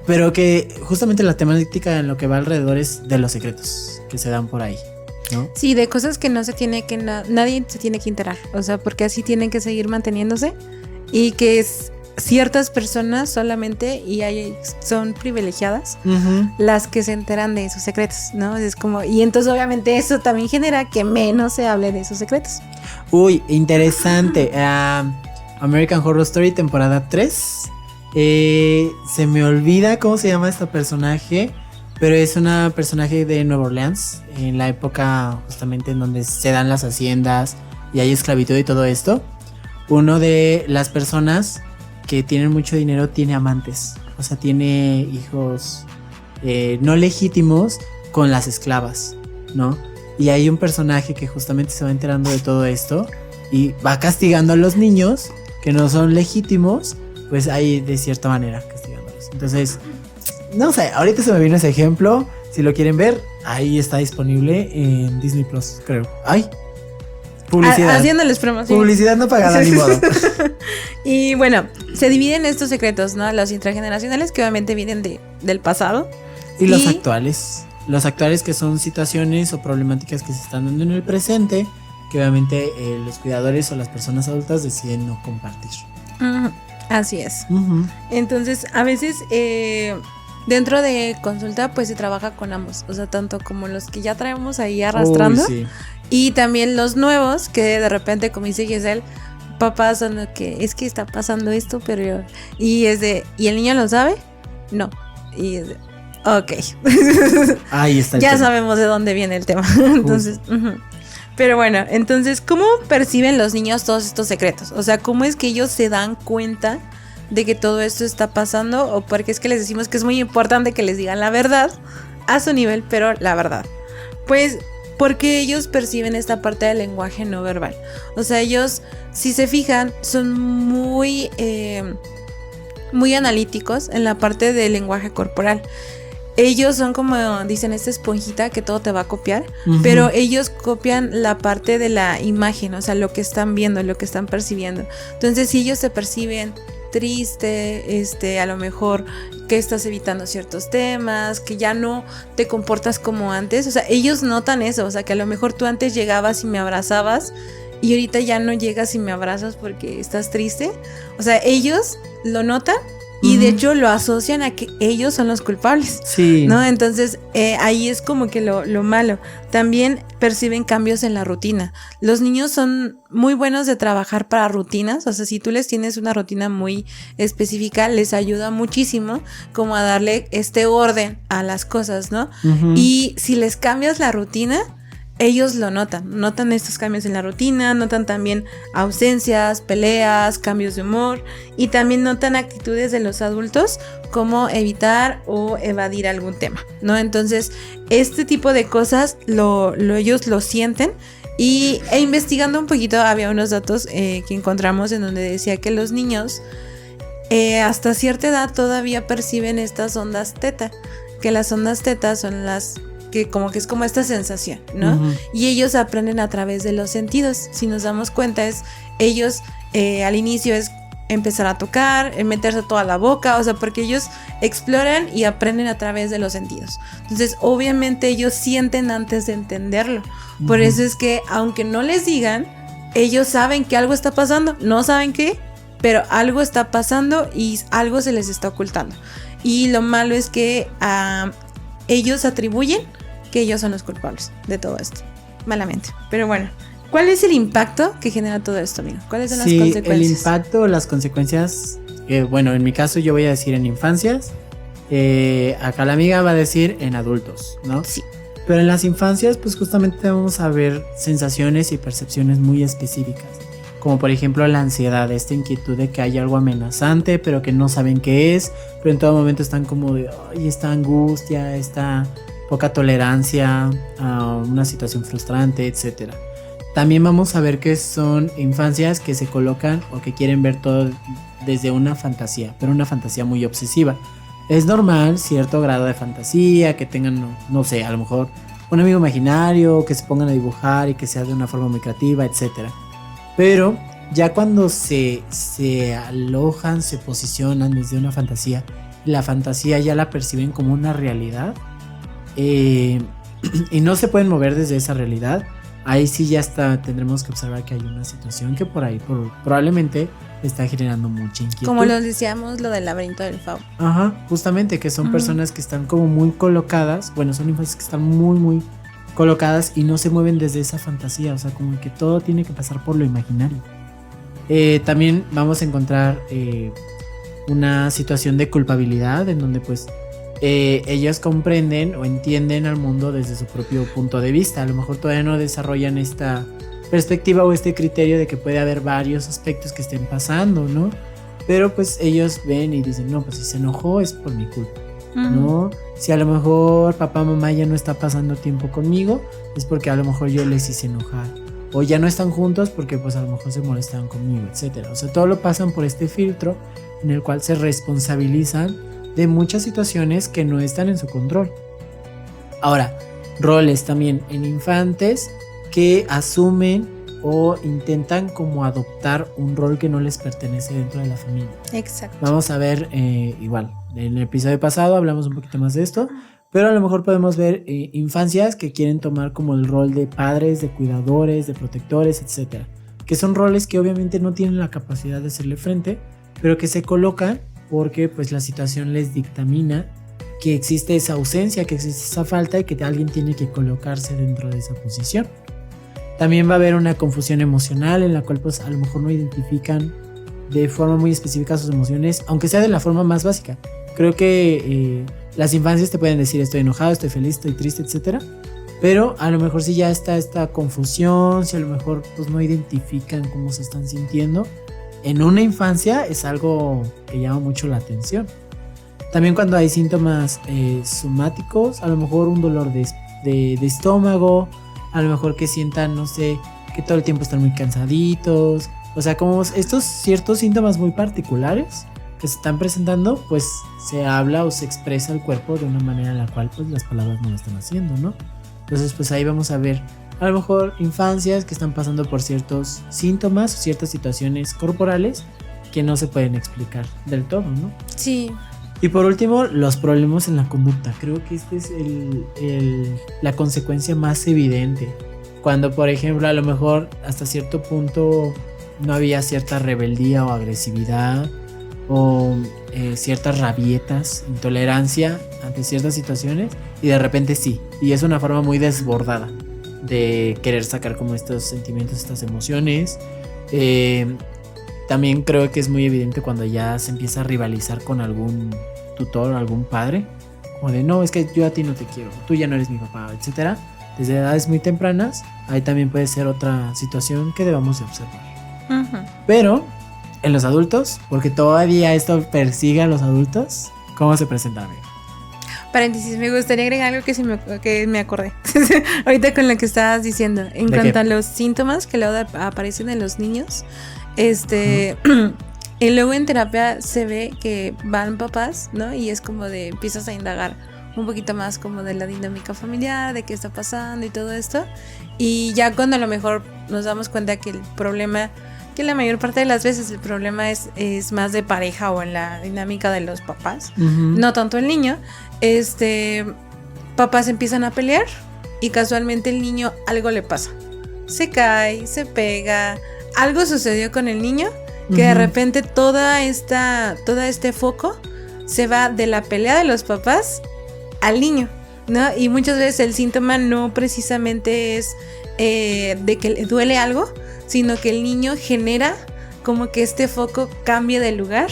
Pero que justamente la temática en lo que va alrededor es de los secretos que se dan por ahí, ¿no? Sí, de cosas que no se tiene que nadie se tiene que enterar, o sea, porque así tienen que seguir manteniéndose y que ciertas personas solamente son privilegiadas las que se enteran de esos secretos, ¿no? Es como, y entonces obviamente eso también genera que menos se hable de esos secretos. Uy, interesante. American Horror Story temporada 3. Se me olvida cómo se llama esta personaje, pero es una personaje de Nueva Orleans, en la época justamente en donde se dan las haciendas y hay esclavitud y todo esto. Uno de las personas que tienen mucho dinero tiene amantes, o sea, tiene hijos no legítimos con las esclavas, ¿no? Y hay un personaje que justamente se va enterando de todo esto y va castigando a los niños que no son legítimos, pues ahí de cierta manera castigándolos. Entonces, no sé, ahorita se me vino ese ejemplo. Si lo quieren ver, ahí está disponible en Disney Plus, creo. ¡Ay! Publicidad. Haciéndoles promoción. Publicidad no pagada, ni modo. Y bueno, se dividen estos secretos, ¿no? Los intrageneracionales, que obviamente vienen del pasado. Y los actuales. Los actuales, que son situaciones o problemáticas que se están dando en el presente, que obviamente los cuidadores o las personas adultas deciden no compartir. Así es. Entonces, a veces dentro de consulta pues se trabaja con ambos, o sea, tanto como los que ya traemos ahí arrastrando. Uy, sí. Y también los nuevos que de repente, como dice Giselle, papás son lo que es que está pasando esto, pero y es de, ¿y el niño lo sabe? No. Y es de, ok. Ahí está. Ya sabemos de dónde viene el tema. Entonces, pero bueno, entonces, ¿cómo perciben los niños todos estos secretos? O sea, ¿cómo es que ellos se dan cuenta de que todo esto está pasando? O porque es que les decimos que es muy importante que les digan la verdad a su nivel, pero la verdad. Pues porque ellos perciben esta parte del lenguaje no verbal. O sea, ellos, si se fijan, son muy analíticos en la parte del lenguaje corporal. Ellos son como, dicen, esta esponjita que todo te va a copiar, pero ellos copian la parte de la imagen, o sea, lo que están viendo, lo que están percibiendo. Entonces, si ellos se perciben triste, a lo mejor que estás evitando ciertos temas, que ya no te comportas como antes, o sea, ellos notan eso, o sea, que a lo mejor tú antes llegabas y me abrazabas y ahorita ya no llegas y me abrazas porque estás triste. O sea, ellos lo notan y de hecho lo asocian a que ellos son los culpables. Sí. ¿No? Entonces ahí es como que lo malo. También perciben cambios en la rutina. Los niños son muy buenos de trabajar para rutinas, o sea, si tú les tienes una rutina muy específica, les ayuda muchísimo como a darle este orden a las cosas, ¿no? Y si les cambias la rutina, ellos lo notan estos cambios en la rutina, notan también ausencias, peleas, cambios de humor, y también notan actitudes de los adultos como evitar o evadir algún tema, ¿no? Entonces, este tipo de cosas ellos lo sienten. E investigando un poquito, había unos datos que encontramos en donde decía que los niños hasta cierta edad todavía perciben estas ondas teta, que las ondas teta son las que como que es como esta sensación, ¿no? Y ellos aprenden a través de los sentidos. Si nos damos cuenta, ellos al inicio es empezar a tocar, meterse toda la boca, o sea, porque ellos exploran y aprenden a través de los sentidos. Entonces, obviamente ellos sienten antes de entenderlo. Por eso es que, aunque no les digan, ellos saben que algo está pasando, no saben qué, pero algo está pasando y algo se les está ocultando. Y lo malo es que ellos atribuyen que ellos son los culpables de todo esto, malamente. Pero bueno, ¿cuál es el impacto que genera todo esto, amigo? ¿Cuáles son las consecuencias? El impacto, las consecuencias, bueno, en mi caso yo voy a decir en infancias, acá la amiga va a decir en adultos, ¿no? Sí. Pero en las infancias, pues justamente vamos a ver sensaciones y percepciones muy específicas, como por ejemplo la ansiedad, esta inquietud de que hay algo amenazante, pero que no saben qué es, pero en todo momento están como de, ay, esta angustia, esta poca tolerancia a una situación frustrante, etc. También vamos a ver que son infancias que se colocan o que quieren ver todo desde una fantasía, pero una fantasía muy obsesiva. Es normal cierto grado de fantasía, que tengan, no sé, a lo mejor un amigo imaginario, que se pongan a dibujar y que sea de una forma muy creativa, etc. Pero ya cuando se alojan, se posicionan desde una fantasía, la fantasía ya la perciben como una realidad, y no se pueden mover desde esa realidad, ahí sí ya tendremos que observar que hay una situación que por ahí probablemente está generando mucha inquietud. Como lo decíamos, lo del laberinto del fauno. Ajá, justamente, que son personas que están como muy colocadas, bueno, son infancias que están muy, muy colocadas y no se mueven desde esa fantasía, o sea, como que todo tiene que pasar por lo imaginario. También vamos a encontrar una situación de culpabilidad en donde pues ellos comprenden o entienden al mundo desde su propio punto de vista. A lo mejor todavía no desarrollan esta perspectiva o este criterio de que puede haber varios aspectos que estén pasando, ¿no? Pero pues ellos ven y dicen, no, pues si se enojó es por mi culpa, ¿no? Si a lo mejor papá, mamá ya no está pasando tiempo conmigo, es porque a lo mejor yo les hice enojar. O ya no están juntos porque pues a lo mejor se molestaban conmigo, etc. O sea, todo lo pasan por este filtro en el cual se responsabilizan de muchas situaciones que no están en su control. Ahora, roles también en infantes que asumen o intentan como adoptar un rol que no les pertenece dentro de la familia. Exacto. Vamos a ver, igual, en el episodio pasado hablamos un poquito más de esto, pero a lo mejor podemos ver infancias que quieren tomar como el rol de padres, de cuidadores, de protectores, etc. Que son roles que obviamente no tienen la capacidad de hacerle frente, pero que se colocan porque pues la situación les dictamina que existe esa ausencia, que existe esa falta y que alguien tiene que colocarse dentro de esa posición. También va a haber una confusión emocional en la cual pues a lo mejor no identifican de forma muy específica sus emociones, aunque sea de la forma más básica. Creo que las infancias te pueden decir estoy enojado, estoy feliz, estoy triste, etc. Pero a lo mejor si ya está esta confusión, si a lo mejor pues no identifican cómo se están sintiendo, en una infancia es algo que llama mucho la atención. También cuando hay síntomas somáticos, a lo mejor un dolor de estómago, a lo mejor que sientan, no sé, que todo el tiempo están muy cansaditos. O sea, como estos ciertos síntomas muy particulares que se están presentando, pues se habla o se expresa el cuerpo de una manera en la cual pues las palabras no lo están haciendo, ¿no? Entonces pues ahí vamos a ver a lo mejor infancias que están pasando por ciertos síntomas o ciertas situaciones corporales que no se pueden explicar del todo, ¿no? Sí. Y por último, los problemas en la conducta. Creo que este es la consecuencia más evidente. Cuando, por ejemplo, a lo mejor hasta cierto punto no había cierta rebeldía o agresividad, o ciertas rabietas, intolerancia ante ciertas situaciones y de repente sí, y es una forma muy desbordada de querer sacar como estos sentimientos, estas emociones. También creo que es muy evidente cuando ya se empieza a rivalizar con algún tutor o algún padre, como de no, es que yo a ti no te quiero, tú ya no eres mi papá, etcétera. Desde edades muy tempranas, ahí también puede ser otra situación que debamos de observar. Uh-huh. Pero en los adultos, porque todavía esto persigue a los adultos, ¿cómo se presenta, amigo? Paréntesis, me gustaría agregar algo que me acordé ahorita con lo que estabas diciendo en cuanto a los síntomas que luego aparecen en los niños. Y luego en terapia se ve que van papás, ¿no? Y es como de empiezas a indagar un poquito más como de la dinámica familiar, de qué está pasando y todo esto. Y ya cuando a lo mejor nos damos cuenta que el problema, que la mayor parte de las veces el problema es más de pareja o en la dinámica de los papás, no tanto el niño, papás empiezan a pelear y casualmente el niño algo le pasa. Se cae, se pega, algo sucedió con el niño que de repente todo este foco se va de la pelea de los papás al niño, ¿no? Y muchas veces el síntoma no precisamente es de que le duele algo, sino que el niño genera como que este foco cambie de lugar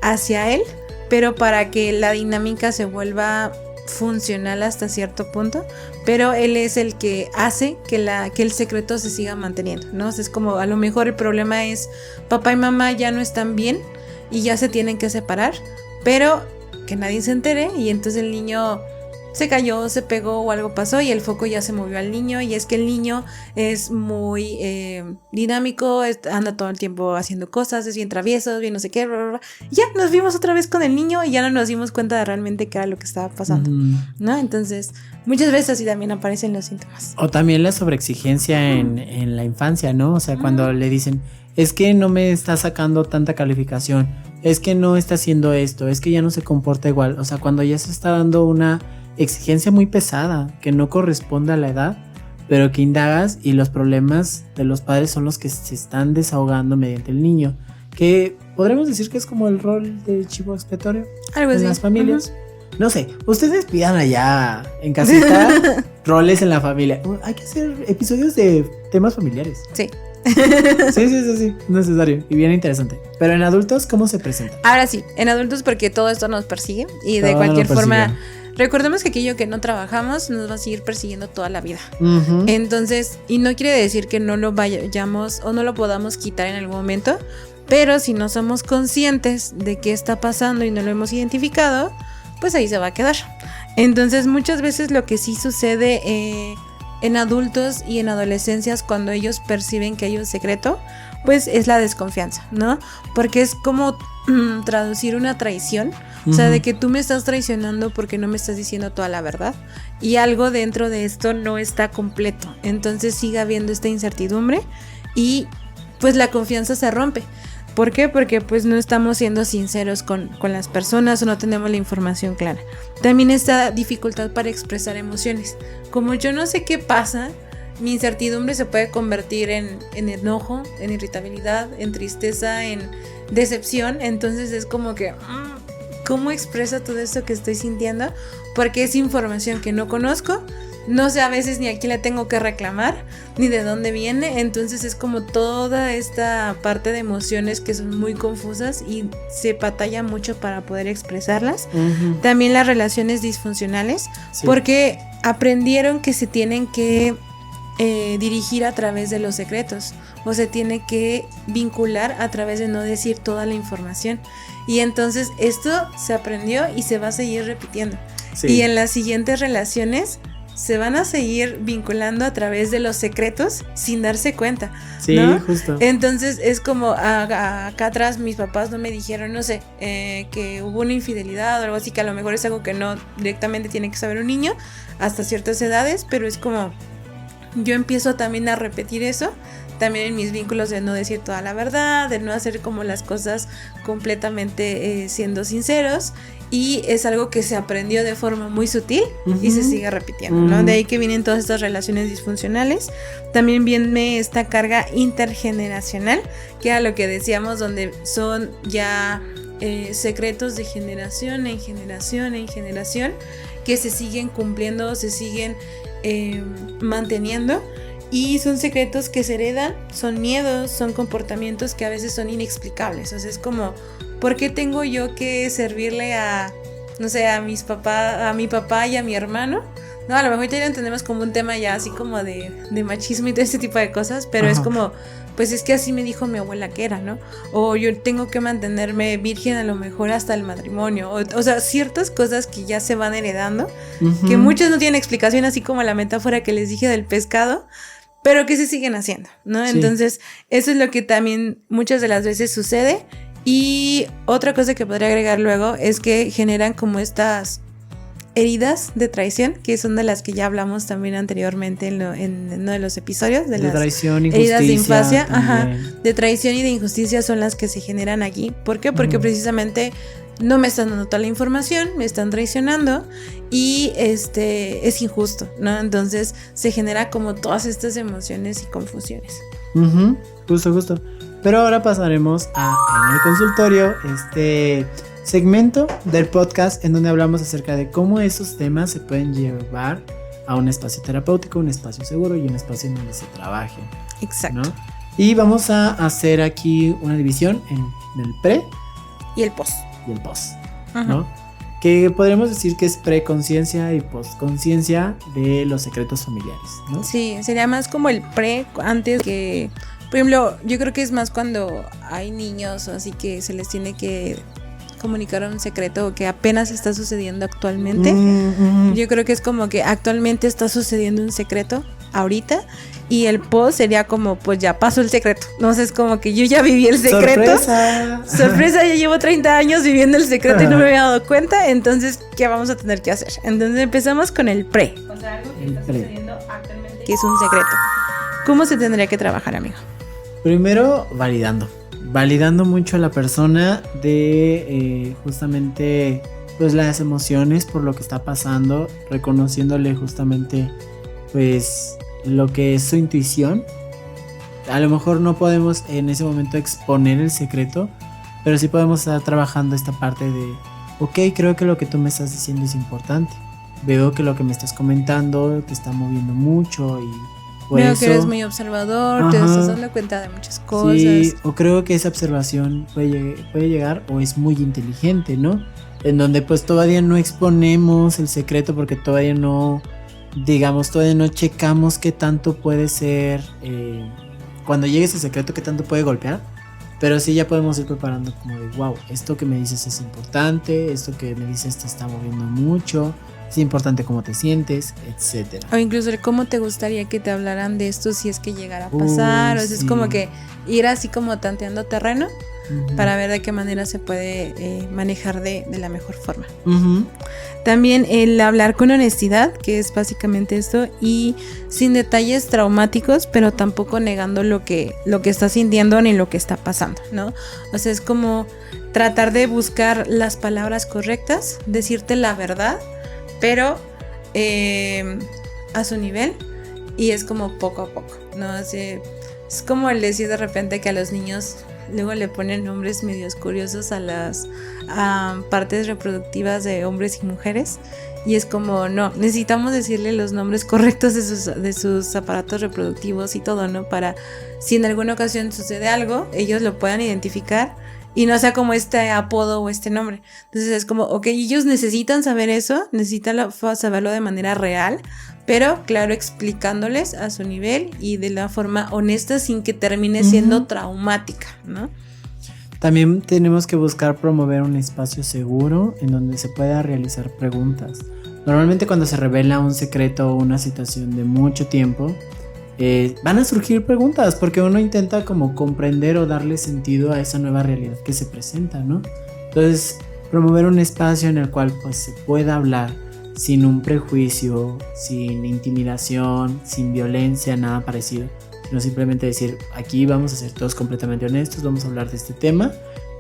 hacia él, pero para que la dinámica se vuelva funcional hasta cierto punto, pero él es el que hace que el secreto se siga manteniendo, ¿no? O sea, es como a lo mejor el problema es papá y mamá ya no están bien y ya se tienen que separar, pero que nadie se entere y entonces el niño se cayó, se pegó o algo pasó y el foco ya se movió al niño, y es que el niño es muy dinámico, anda todo el tiempo haciendo cosas, es bien travieso, bien no sé qué, bla, bla, bla. Ya nos vimos otra vez con el niño y ya no nos dimos cuenta de realmente qué era lo que estaba pasando, ¿no? Entonces muchas veces así también aparecen los síntomas. O también la sobreexigencia en la infancia, ¿no? O sea, cuando le dicen, es que no me está sacando tanta calificación, es que no está haciendo esto, es que ya no se comporta igual. O sea, cuando ya se está dando una exigencia muy pesada que no corresponde a la edad, pero que indagas y los problemas de los padres son los que se están desahogando mediante el niño, que podremos decir que es como el rol de chivo expiatorio en las familias. No sé, ustedes pidan allá en casita roles en la familia. Hay que hacer episodios de temas familiares. Sí. Sí, necesario y bien interesante. Pero en adultos, ¿cómo se presenta? Ahora sí, en adultos, porque todo esto nos persigue y de cualquier forma, recordemos que aquello que no trabajamos nos va a seguir persiguiendo toda la vida. Entonces, y no quiere decir que no lo vayamos o no lo podamos quitar en algún momento, pero si no somos conscientes de qué está pasando y no lo hemos identificado, pues ahí se va a quedar. Entonces, muchas veces lo que sí sucede en adultos y en adolescencias, cuando ellos perciben que hay un secreto, pues es la desconfianza, ¿no? Porque es como traducir una traición, o sea, de que tú me estás traicionando porque no me estás diciendo toda la verdad y algo dentro de esto no está completo, entonces sigue habiendo esta incertidumbre y pues la confianza se rompe. ¿Por qué? Porque pues no estamos siendo sinceros con las personas o no tenemos la información clara. También esta dificultad para expresar emociones. Como yo no sé qué pasa, mi incertidumbre se puede convertir en enojo, en irritabilidad, en tristeza, en decepción. Entonces es como que, ¿cómo expreso todo esto que estoy sintiendo? Porque es información que no conozco. No sé a veces ni a quién le tengo que reclamar, ni de dónde viene. Entonces es como toda esta parte de emociones que son muy confusas y se batalla mucho para poder expresarlas. También las relaciones disfuncionales, porque aprendieron que se tienen que dirigir a través de los secretos, o se tiene que vincular a través de no decir toda la información. Y entonces esto se aprendió y se va a seguir repitiendo. Y en las siguientes relaciones se van a seguir vinculando a través de los secretos sin darse cuenta, ¿no? Justo. Entonces es como acá atrás mis papás no me dijeron, no sé, que hubo una infidelidad o algo así, que a lo mejor es algo que no directamente tiene que saber un niño hasta ciertas edades, pero es como yo empiezo también a repetir eso, también en mis vínculos, de no decir toda la verdad, de no hacer como las cosas completamente siendo sinceros. Y es algo que se aprendió de forma muy sutil y se sigue repitiendo, ¿no? De ahí que vienen todas estas relaciones disfuncionales. También viene esta carga intergeneracional, que era lo que decíamos, donde son ya secretos de generación en generación en generación que se siguen cumpliendo, se siguen manteniendo, y son secretos que se heredan, son miedos, son comportamientos que a veces son inexplicables. O sea, es como, ¿por qué tengo yo que servirle a, no sé, a mi papá y a mi hermano? No, a lo mejor ya lo entendemos como un tema ya así como de machismo y todo este tipo de cosas, pero es como, pues es que así me dijo mi abuela que era, ¿no? O yo tengo que mantenerme virgen a lo mejor hasta el matrimonio. O sea, ciertas cosas que ya se van heredando, que muchas no tienen explicación, así como la metáfora que les dije del pescado, pero que se siguen haciendo, ¿no? Sí. Entonces, eso es lo que también muchas de las veces sucede. Y otra cosa que podría agregar luego es que generan como estas heridas de traición, que son de las que ya hablamos también anteriormente en uno de los episodios de las traición, heridas de infancia, de traición y de injusticia son las que se generan aquí. ¿Por qué? Porque precisamente no me están dando toda la información, me están traicionando y es injusto, ¿no? Entonces se genera como todas estas emociones y confusiones. Justo. Pero ahora pasaremos en el consultorio, segmento del podcast en donde hablamos acerca de cómo esos temas se pueden llevar a un espacio terapéutico, un espacio seguro y un espacio en donde se trabaje. Exacto. ¿No? Y vamos a hacer aquí una división en el pre y el post. ¿No? Que podríamos decir que es preconciencia y postconciencia de los secretos familiares, ¿no? Sí, sería más como el pre antes que, por ejemplo, yo creo que es más cuando hay niños o así que se les tiene que comunicar un secreto que apenas está sucediendo actualmente. Yo creo que es como que actualmente está sucediendo un secreto ahorita, y el post sería como, pues ya pasó el secreto. No sé, es como que yo ya viví el secreto. Sorpresa, ya llevo 30 años viviendo el secreto y no me había dado cuenta. Entonces, ¿qué vamos a tener que hacer? Entonces empezamos con el pre. O sea, algo que está sucediendo actualmente, que es un secreto. ¿Cómo se tendría que trabajar, amigo? Primero, validando mucho a la persona de justamente pues las emociones por lo que está pasando, reconociéndole justamente pues lo que es su intuición. A lo mejor no podemos en ese momento exponer el secreto, pero sí podemos estar trabajando esta parte de ok, creo que lo que tú me estás diciendo es importante, veo que lo que me estás comentando te está moviendo mucho y veo que eres muy observador, te estás dando cuenta de muchas cosas. Sí, o creo que esa observación puede llegar, o es muy inteligente, ¿no? En donde pues todavía no exponemos el secreto porque todavía no checamos qué tanto puede ser, cuando llegue ese secreto, qué tanto puede golpear. Pero sí ya podemos ir preparando como de wow, esto que me dices es importante, esto que me dices te está moviendo mucho, es importante cómo te sientes, etcétera. O incluso cómo te gustaría que te hablaran de esto si es que llegara a pasar. O sea, es como que ir así como tanteando terreno para ver de qué manera se puede manejar de la mejor forma. También el hablar con honestidad, que es básicamente esto, y sin detalles traumáticos, pero tampoco negando lo que estás sintiendo ni lo que está pasando, ¿no? O sea, es como tratar de buscar las palabras correctas, decirte la verdad, pero a su nivel, y es como poco a poco, ¿no? Así, es como el decir de repente que a los niños luego le ponen nombres medios curiosos a las partes reproductivas de hombres y mujeres, y es como, no, necesitamos decirle los nombres correctos de sus aparatos reproductivos y todo, ¿no? Para si en alguna ocasión sucede algo, ellos lo puedan identificar y no sea como este apodo o este nombre. Entonces es como, ok, ellos necesitan saber eso, necesitan saberlo de manera real, pero claro, explicándoles a su nivel y de la forma honesta sin que termine siendo traumática, ¿no? También tenemos que buscar promover un espacio seguro en donde se pueda realizar preguntas. Normalmente cuando se revela un secreto o una situación de mucho tiempo, van a surgir preguntas porque uno intenta como comprender o darle sentido a esa nueva realidad que se presenta, ¿no? Entonces, promover un espacio en el cual pues se pueda hablar sin un prejuicio, sin intimidación, sin violencia, nada parecido, sino simplemente decir, aquí vamos a ser todos completamente honestos, vamos a hablar de este tema,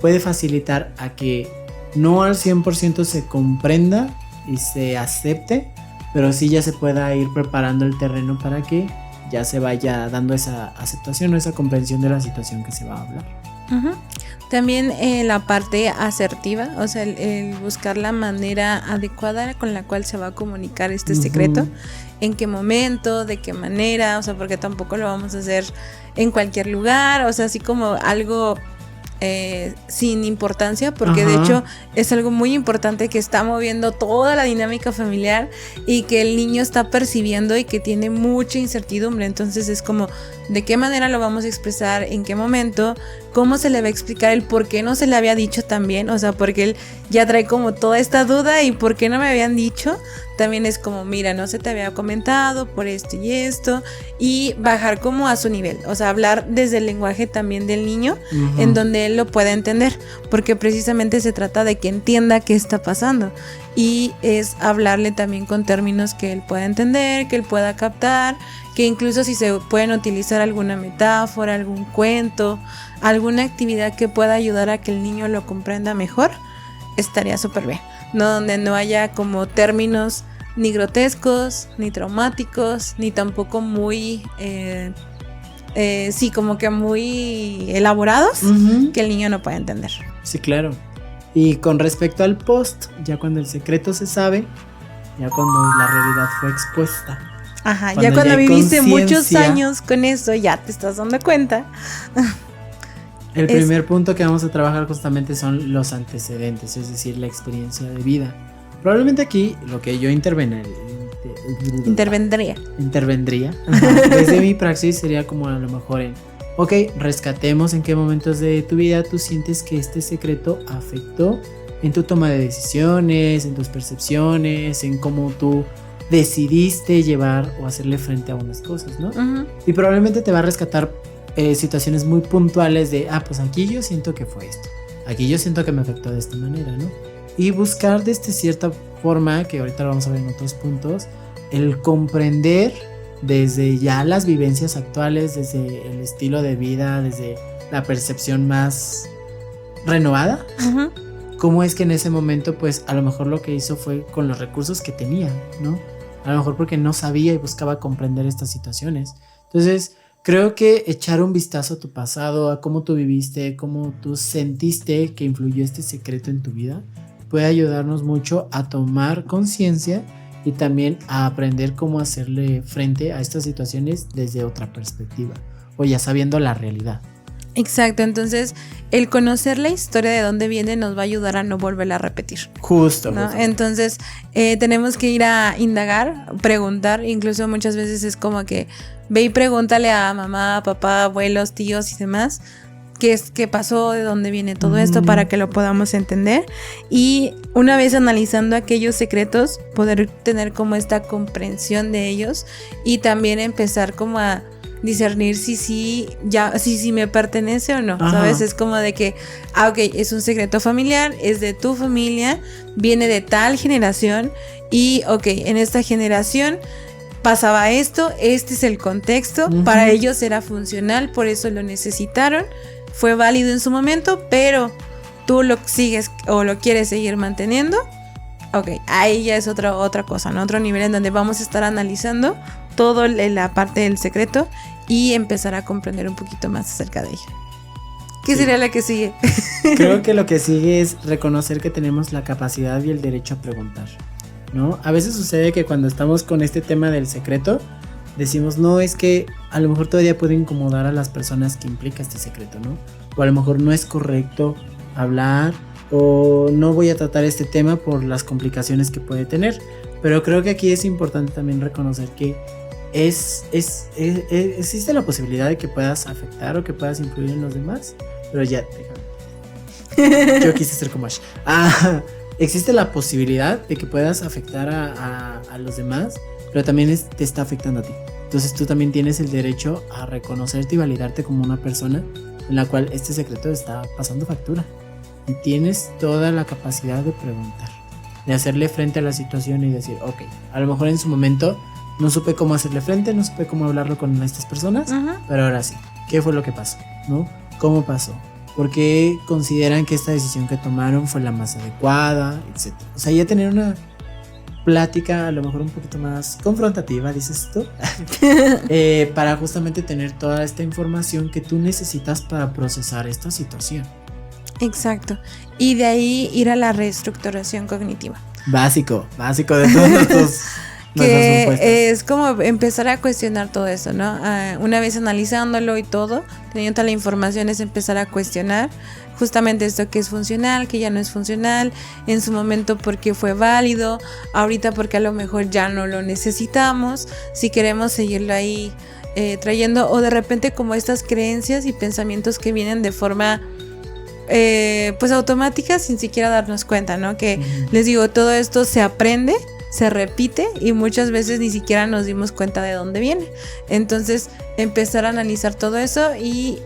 puede facilitar a que no al 100% se comprenda y se acepte, pero sí ya se pueda ir preparando el terreno para que ya se vaya dando esa aceptación o esa comprensión de la situación que se va a hablar. Ujú. También la parte asertiva, o sea, el buscar la manera adecuada con la cual se va a comunicar este secreto, en qué momento, de qué manera, o sea, porque tampoco lo vamos a hacer en cualquier lugar, o sea, así como algo sin importancia, porque de hecho es algo muy importante que está moviendo toda la dinámica familiar y que el niño está percibiendo y que tiene mucha incertidumbre. Entonces es como, ¿de qué manera lo vamos a expresar? ¿En qué momento? ¿Cómo se le va a explicar el por qué no se le había dicho también? O sea, porque él ya trae como toda esta duda y ¿por qué no me habían dicho? También es como, mira, no se te había comentado por esto y bajar como a su nivel, o sea, hablar desde el lenguaje también del niño, en donde él lo pueda entender, porque precisamente se trata de que entienda qué está pasando y es hablarle también con términos que él pueda entender, que él pueda captar, que incluso si se pueden utilizar alguna metáfora, algún cuento, alguna actividad que pueda ayudar a que el niño lo comprenda mejor, estaría súper bien, ¿no? Donde no haya como términos ni grotescos, ni traumáticos, ni tampoco muy, sí, como que muy elaborados, que el niño no pueda entender. Sí, claro. Y con respecto al post, ya cuando el secreto se sabe, ya cuando la realidad fue expuesta. Ajá, ya cuando viviste muchos años con eso, ya te estás dando cuenta. El primer punto que vamos a trabajar justamente son los antecedentes, es decir, la experiencia de vida. Probablemente aquí lo que yo intervendría desde mi praxis sería como a lo mejor ok, rescatemos en qué momentos de tu vida tú sientes que este secreto afectó en tu toma de decisiones, en tus percepciones, en cómo tú decidiste llevar o hacerle frente a unas cosas, ¿no? Y probablemente te va a rescatar situaciones muy puntuales de, pues aquí yo siento que fue esto, aquí yo siento que me afectó de esta manera, ¿no? Y buscar de cierta forma, que ahorita lo vamos a ver en otros puntos, el comprender desde ya las vivencias actuales, desde el estilo de vida, desde la percepción más renovada, cómo es que en ese momento pues a lo mejor lo que hizo fue con los recursos que tenía, ¿no? A lo mejor porque no sabía y buscaba comprender estas situaciones. Entonces creo que echar un vistazo a tu pasado, a cómo tú viviste, cómo tú sentiste que influyó este secreto en tu vida, puede ayudarnos mucho a tomar conciencia y también a aprender cómo hacerle frente a estas situaciones desde otra perspectiva o ya sabiendo la realidad. Exacto, entonces el conocer la historia de dónde viene nos va a ayudar a no volverla a repetir. Justo, ¿no? Entonces tenemos que ir a indagar, preguntar, incluso muchas veces es como que ve y pregúntale a mamá, papá, abuelos, tíos y demás qué pasó, de dónde viene todo esto para que lo podamos entender y una vez analizando aquellos secretos poder tener como esta comprensión de ellos y también empezar como a discernir si me pertenece o no. ¿Sabes? Es como de que ok, es un secreto familiar, es de tu familia, viene de tal generación y ok, en esta generación pasaba esto, este es el contexto, para ellos era funcional, por eso lo necesitaron, fue válido en su momento, pero tú lo sigues o lo quieres seguir manteniendo. Ok, ahí ya es otra cosa, ¿no? Otro nivel en donde vamos a estar analizando todo la parte del secreto y empezar a comprender un poquito más acerca de ella. ¿Qué sería la que sigue? Creo que lo que sigue es reconocer que tenemos la capacidad y el derecho a preguntar, ¿no? A veces sucede que cuando estamos con este tema del secreto decimos, no, es que a lo mejor todavía puede incomodar a las personas que implica este secreto, ¿no? O a lo mejor no es correcto hablar o no voy a tratar este tema por las complicaciones que puede tener. Pero creo que aquí es importante también reconocer que existe la posibilidad de que puedas afectar o que puedas influir en los demás. Pero ya, déjame. Yo quise ser como Ash. Existe la posibilidad de que puedas afectar a los demás, pero también te está afectando a ti. Entonces tú también tienes el derecho a reconocerte y validarte como una persona en la cual este secreto está pasando factura. Y tienes toda la capacidad de preguntar, de hacerle frente a la situación y decir, ok, a lo mejor en su momento no supe cómo hacerle frente, no supe cómo hablarlo con estas personas, pero ahora sí, ¿qué fue lo que pasó? ¿No? ¿Cómo pasó? ¿Por qué consideran que esta decisión que tomaron fue la más adecuada? Etcétera. O sea, ya tener plática a lo mejor un poquito más confrontativa, dices tú, para justamente tener toda esta información que tú necesitas para procesar esta situación. Exacto. Y de ahí ir a la reestructuración cognitiva. Básico de todos nuestros que es como empezar a cuestionar todo eso, ¿no? Una vez analizándolo y todo, teniendo toda la información, es empezar a cuestionar justamente esto que es funcional, que ya no es funcional, en su momento porque fue válido, ahorita porque a lo mejor ya no lo necesitamos, si queremos seguirlo ahí trayendo, o de repente como estas creencias y pensamientos que vienen de forma pues automática sin siquiera darnos cuenta, ¿no? Que les digo, todo esto se aprende, se repite y muchas veces ni siquiera nos dimos cuenta de dónde viene. Entonces empezar a analizar todo eso y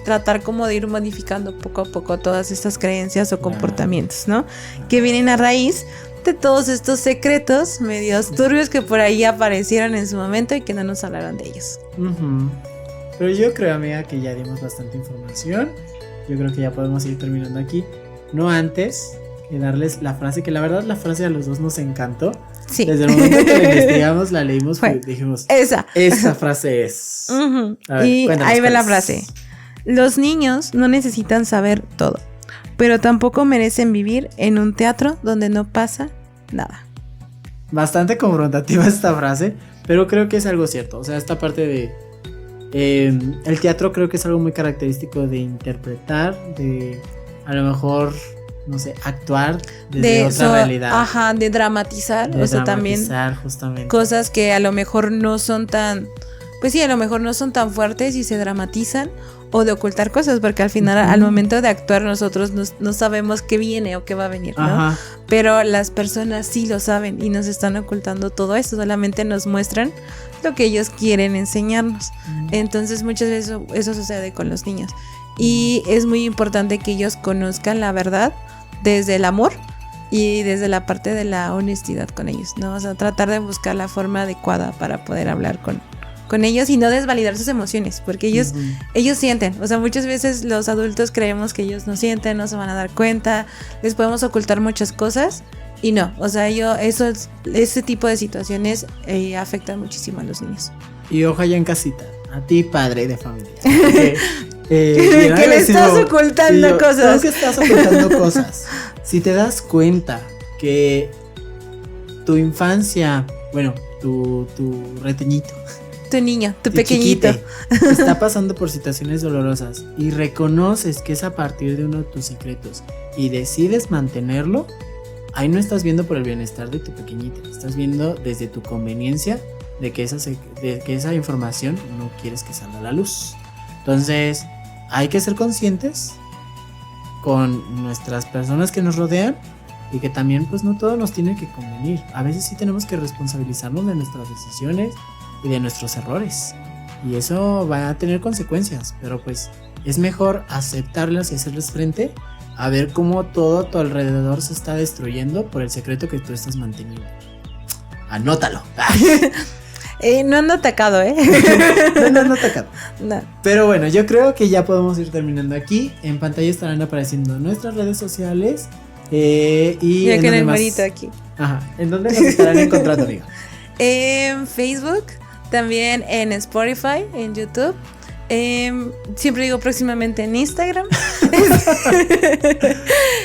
tratar como de ir modificando poco a poco todas estas creencias o comportamientos, ¿no? Que vienen a raíz de todos estos secretos medios turbios que por ahí aparecieron en su momento y que no nos hablaron de ellos. Pero yo creo, amiga, que ya dimos bastante información. Yo creo que ya podemos ir terminando aquí. No antes que darles la frase, que la verdad la frase a los dos nos encantó. Sí. Desde el momento que la investigamos, la leímos y dijimos, esa frase es. Ver, y ahí ve la frase. Los niños no necesitan saber todo, pero tampoco merecen vivir en un teatro donde no pasa nada. Bastante confrontativa esta frase, pero creo que es algo cierto. O sea, esta parte de el teatro creo que es algo muy característico de interpretar, de a lo mejor, no sé, actuar desde otra realidad. Ajá, de dramatizar, o sea, también justamente cosas que a lo mejor no son tan, pues sí, a lo mejor no son tan fuertes y se dramatizan, o de ocultar cosas, porque al final al momento de actuar nosotros no sabemos qué viene o qué va a venir, ¿no? Ajá. Pero las personas sí lo saben y nos están ocultando todo eso, solamente nos muestran lo que ellos quieren enseñarnos. Entonces muchas veces eso sucede con los niños y es muy importante que ellos conozcan la verdad desde el amor y desde la parte de la honestidad con ellos, ¿no? O sea, tratar de buscar la forma adecuada para poder hablar con ellos y no desvalidar sus emociones, porque ellos sienten, o sea, muchas veces los adultos creemos que ellos no sienten, no se van a dar cuenta, les podemos ocultar muchas cosas y no, o sea, ese tipo de situaciones afectan muchísimo a los niños. Y ojalá en casita, a ti padre de familia, que le estás ocultando cosas. No, que estás ocultando cosas. Si te das cuenta que tu infancia, bueno, tu retoñito, tu niño, tu pequeñito está pasando por situaciones dolorosas y reconoces que es a partir de uno de tus secretos y decides mantenerlo, ahí no estás viendo por el bienestar de tu pequeñito, estás viendo desde tu conveniencia de que esa información no quieres que salga a la luz. Entonces hay que ser conscientes con nuestras personas que nos rodean y que también pues no todo nos tiene que convenir. A veces sí tenemos que responsabilizarnos de nuestras decisiones y de nuestros errores, y eso va a tener consecuencias, pero pues es mejor aceptarlas y hacerles frente a ver cómo todo a tu alrededor se está destruyendo por el secreto que tú estás manteniendo. Anótalo. No ando atacado, No ando atacado. No. Pero bueno, yo creo que ya podemos ir terminando aquí. En pantalla estarán apareciendo nuestras redes sociales y ya que en el monito aquí. Ajá. ¿En dónde nos estarán encontrando, amiga? En Facebook, también en Spotify, en YouTube. Siempre digo próximamente en Instagram.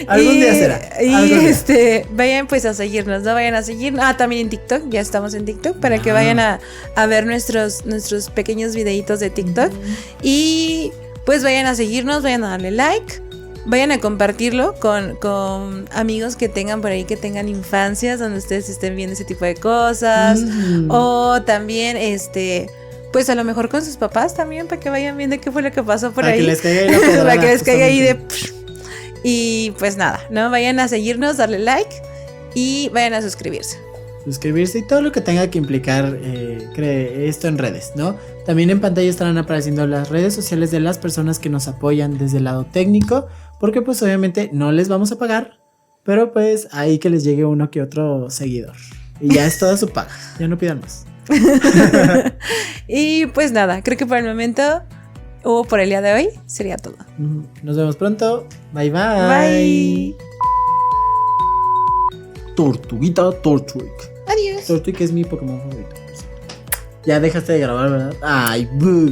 Algún día será. Y vayan pues a seguirnos, ¿no? Vayan a seguirnos. También en TikTok, ya estamos en TikTok para que vayan a ver nuestros pequeños videitos de TikTok. Y pues vayan a seguirnos, vayan a darle like. Vayan a compartirlo con amigos que tengan por ahí, que tengan infancias donde ustedes estén viendo ese tipo de cosas. O también, pues a lo mejor con sus papás también, para que vayan viendo qué fue lo que pasó por ahí. Para que les caiga ahí de... Y pues nada, ¿no? Vayan a seguirnos, darle like y vayan a suscribirse. Y todo lo que tenga que implicar esto en redes, ¿no? También en pantalla estarán apareciendo las redes sociales de las personas que nos apoyan desde el lado técnico, porque pues obviamente no les vamos a pagar, pero pues ahí que les llegue uno que otro seguidor. Y ya es toda su paga, ya no pidan más. Y pues nada, creo que por el momento o por el día de hoy sería todo. Nos vemos pronto. Bye bye. Bye. Tortuguita Torchwick. Tortwig. Tortwig es mi Pokémon favorito. Ya dejaste de grabar, ¿verdad? Ay, buh.